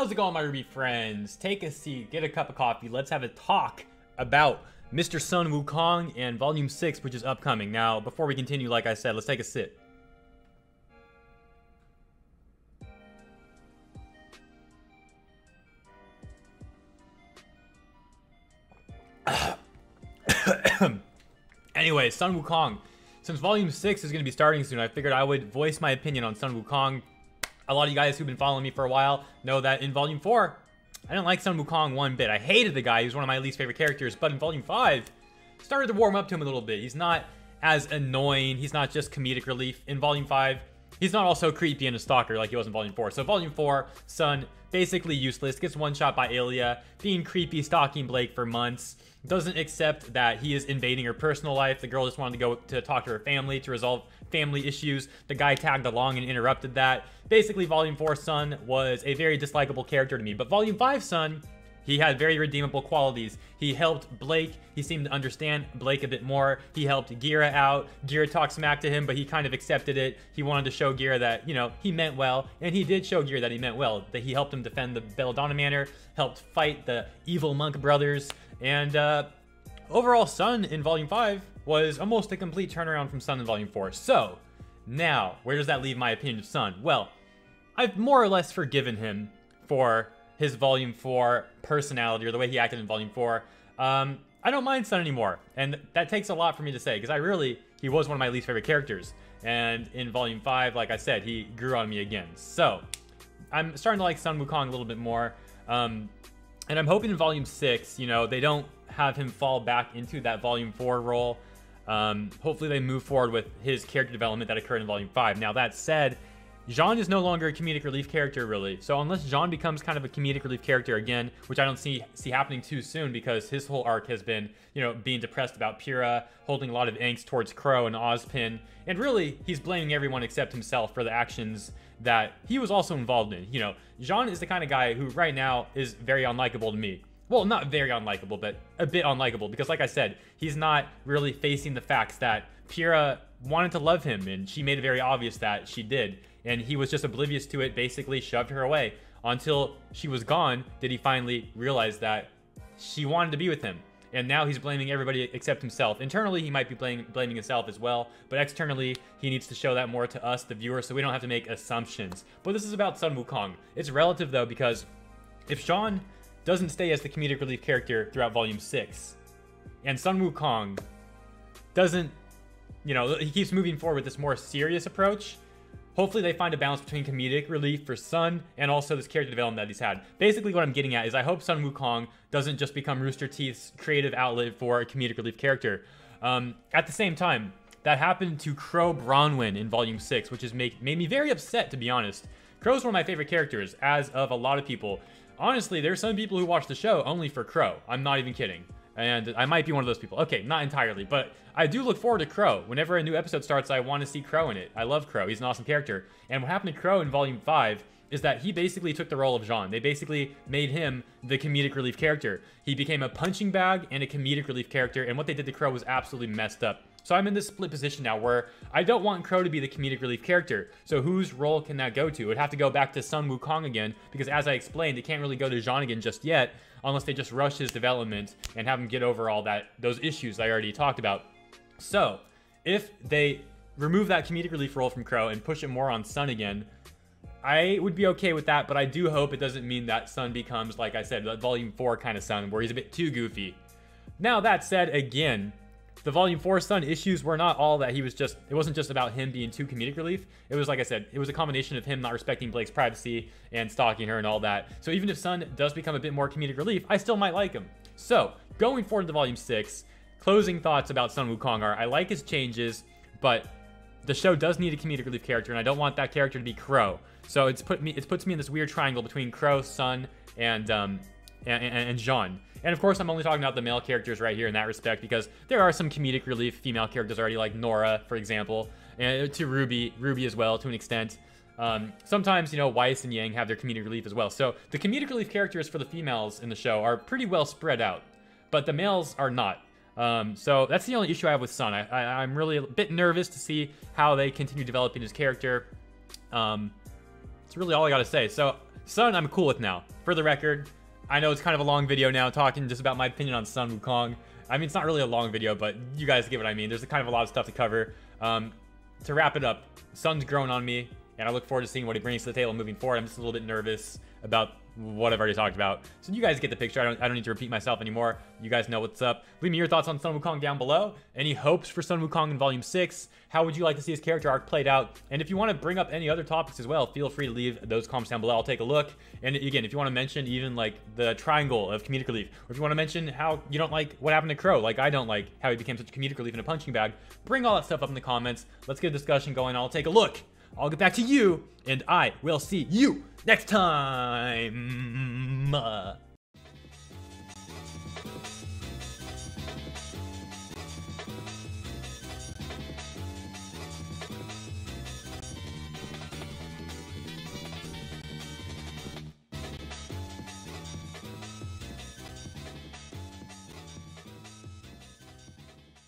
How's it going, my RWBY friends? Take a seat, get a cup of coffee. Let's have a talk about Mr. Sun Wukong and Volume 6, which is upcoming. Now, before we continue, like I said, let's take a sip. Anyway, Sun Wukong. Since Volume 6 is going to be starting soon, I figured I would voice my opinion on Sun Wukong. A lot of you guys who've been following me for a while know that in Volume 4, I didn't like Sun Wukong one bit. I hated the guy. He was one of my least favorite characters. But in Volume 5, started to warm up to him a little bit. He's not as annoying. He's not just comedic relief. In Volume 5, he's not also creepy and a stalker like he was in Volume 4. So Volume 4, Sun, basically useless. Gets one shot by Alia, being creepy, stalking Blake for months. Doesn't accept that he is invading her personal life. The girl just wanted to go to talk to her family to resolve family issues. The guy tagged along and interrupted that. Basically, Volume 4 Sun was a very dislikable character to me. But Volume 5 Sun, he had very redeemable qualities. He helped Blake. He seemed to understand Blake a bit more. He helped Gira out. Gira talked smack to him, but he kind of accepted it. He wanted to show Gira that, you know, he meant well. And he did show Gira that he meant well. That he helped him defend the Belladonna Manor, helped fight the evil monk brothers. And overall, Sun in Volume 5 was almost a complete turnaround from Sun in Volume 4. So, now, where does that leave my opinion of Sun? Well, I've more or less forgiven him for his Volume 4 personality, or the way he acted in Volume 4. I don't mind Sun anymore, and that takes a lot for me to say, because he was one of my least favorite characters. And in Volume 5, like I said, he grew on me again. So, I'm starting to like Sun Wukong a little bit more. And I'm hoping in Volume 6, you know, they don't have him fall back into that Volume 4 role. Hopefully they move forward with his character development that occurred in Volume 5. Now, that said, Jaune is no longer a comedic relief character, really. So unless Jaune becomes kind of a comedic relief character again, which I don't see happening too soon, because his whole arc has been, you know, being depressed about Pyrrha, holding a lot of angst towards Crow and Ozpin, and really, he's blaming everyone except himself for the actions that he was also involved in. You know, Jaune is the kind of guy who right now is very unlikable to me. Well, not very unlikable, but a bit unlikable, because like I said, he's not really facing the facts that Pyrrha wanted to love him, and she made it very obvious that she did, and he was just oblivious to it, basically shoved her away. Until she was gone, did he finally realize that she wanted to be with him. And now he's blaming everybody except himself. Internally, he might be blaming himself as well, but externally, he needs to show that more to us, the viewer, so we don't have to make assumptions. But this is about Sun Wukong. It's relative, though, because if Jaune doesn't stay as the comedic relief character throughout Volume 6, and Sun Wukong doesn't, you know, he keeps moving forward with this more serious approach, hopefully they find a balance between comedic relief for Sun and also this character development that he's had. Basically what I'm getting at is I hope Sun Wukong doesn't just become Rooster Teeth's creative outlet for a comedic relief character. At the same time, that happened to Crow Bronwyn in Volume 6, which has made me very upset, to be honest. Crow's one of my favorite characters, as of a lot of people. Honestly, there's some people who watch the show only for Crow. I'm not even kidding. And I might be one of those people. Okay, not entirely, but I do look forward to Crow. Whenever a new episode starts, I want to see Crow in it. I love Crow. He's an awesome character. And what happened to Crow in Volume 5 is that he basically took the role of Jaune. They basically made him the comedic relief character. He became a punching bag and a comedic relief character, and what they did to Crow was absolutely messed up. So I'm in this split position now where I don't want Crow to be the comedic relief character. So whose role can that go to? It would have to go back to Sun Wukong again, because as I explained, it can't really go to Jaune again just yet, unless they just rush his development and have him get over all those issues I already talked about. So if they remove that comedic relief role from Crow and push it more on Sun again, I would be okay with that, but I do hope it doesn't mean that Sun becomes, like I said, that Volume 4 kind of Sun, where he's a bit too goofy. Now, that said, again, the Volume 4 Sun issues were not all that it wasn't just about him being too comedic relief. It was, like I said, it was a combination of him not respecting Blake's privacy and stalking her and all that. So even if Sun does become a bit more comedic relief, I still might like him. So, going forward to Volume 6, closing thoughts about Sun Wukong are, I like his changes, but the show does need a comedic relief character, and I don't want that character to be Crow. So it puts me in this weird triangle between Crow, Sun, and Jaune. And of course, I'm only talking about the male characters right here in that respect, because there are some comedic relief female characters already, like Nora, for example, and to Ruby as well, to an extent. Sometimes, you know, Weiss and Yang have their comedic relief as well. So the comedic relief characters for the females in the show are pretty well spread out, but the males are not. So that's the only issue I have with Sun. I'm really a bit nervous to see how they continue developing his character. It's really all I gotta say. So Sun, I'm cool with now. For the record, I know it's kind of a long video now talking just about my opinion on Sun Wukong. I mean, it's not really a long video, but you guys get what I mean. There's kind of a lot of stuff to cover. To wrap it up, Sun's grown on me, and I look forward to seeing what he brings to the table moving forward. I'm just a little bit nervous about what I've already talked about. So you guys get the picture. I don't need to repeat myself anymore. You guys know what's up. Leave me your thoughts on Sun Wukong down below. Any hopes for Sun Wukong in Volume 6? How would you like to see his character arc played out? And if you want to bring up any other topics as well, feel free to leave those comments down below. I'll take a look. And again, if you want to mention even like the triangle of comedic relief, or if you want to mention how you don't like what happened to Crow, like I don't like how he became such a comedic relief in a punching bag, bring all that stuff up in the comments. Let's get a discussion going. I'll take a look. I'll get back to you, and I will see you next time.